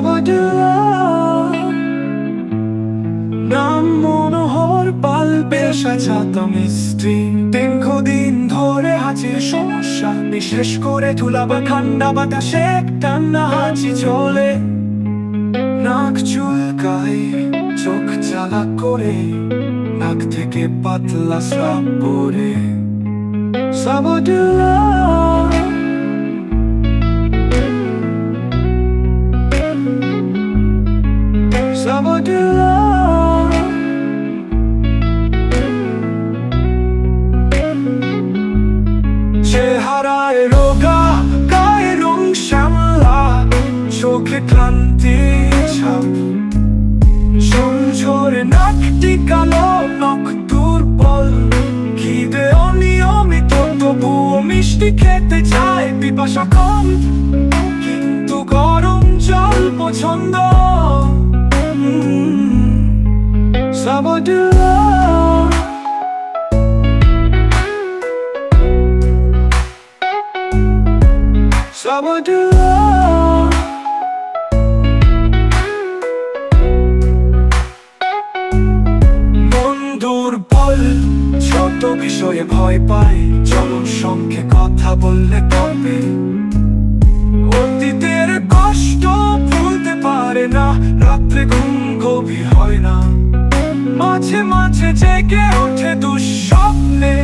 সাবাদুল্লাহ নাম মনোহর পাল্পের সাজাতো মিষ্টি দীর্ঘদিন ধরে হাঁচির সমস্যা বিশেষ করে ধুলা বা ঠান্ডা বাতাসে টান্না হাঁচি চলে নাক চুলকায় চোখ জ্বালা করে নাক থেকে পাতলা স্রাব পড়ে সাবাদুল্লাহ সাবাদুল্লাহ চেহারায় রোগা গায়ে রং শ্যামলা চোখে ক্লান্তি ছাপ ঝরঝরে নাকটি কালো নখ দুর্বল খিদে অনিয়মিত তবুও মিষ্টি খেতে চায় পিপাসা কম কিন্তু গরম জল পছন্দ সাবাদুল্লাহ সাবাদুল্লাহ মন দুর্বল ছোট বিষয়ে ভয় পায় জনসংখ্যে কথা বললে কমে অতীতের কষ্ট ভুলতে পারে না রাত্রে ঘুম গভীর হয় না মাঝে মাঝে জেগে ওঠে দুঃস্বপ্নে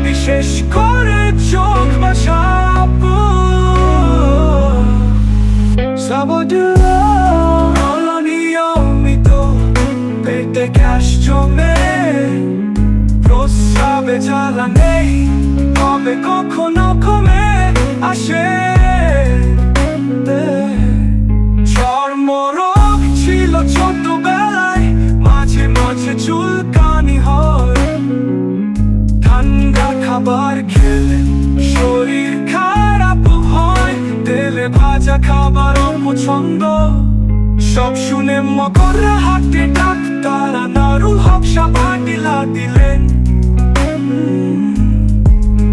বিশেষ করে চোখ বাসাব সাবাদুল্লাহ অনিয়মিত পেটে গ্যাস জমে প্রস্রাবে জ্বালা নেই তবে কখনো কমে আসে চর্মরোগ ছিল ছোটবেলায় মাঝে মাঝে চুলকানি হয় ঠান্ডা খাবার খেলে শরীর খারাপ হয় তেলে ভাজা খাবার অপছন্দ সব শুনে মকররা হাতে ডাক্তার আনারুল হক সাবাদুল্লাহ দিলেন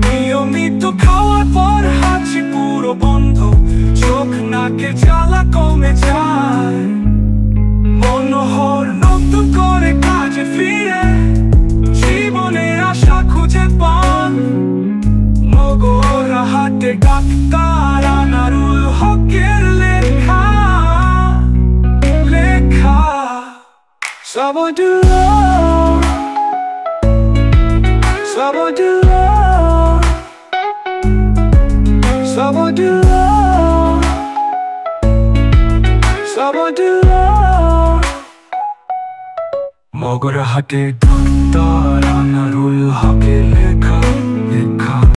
নিয়মিত খাওয়ার পর হাঁচি পুরো বন্ধ চোখ নাকে জ্বালা কমে যায় মনোহর নতুন করে কাজে ফিরে জীবনে আশা খুঁজে পান মগরা হাতে ডাক্তার আনারুল হকের লেখা সাবাদুল্লাহ সাবাদুল্লাহ সাবাদুল্লাহ সাবাদুল্লাহ মগরা হাতে ডাক্তার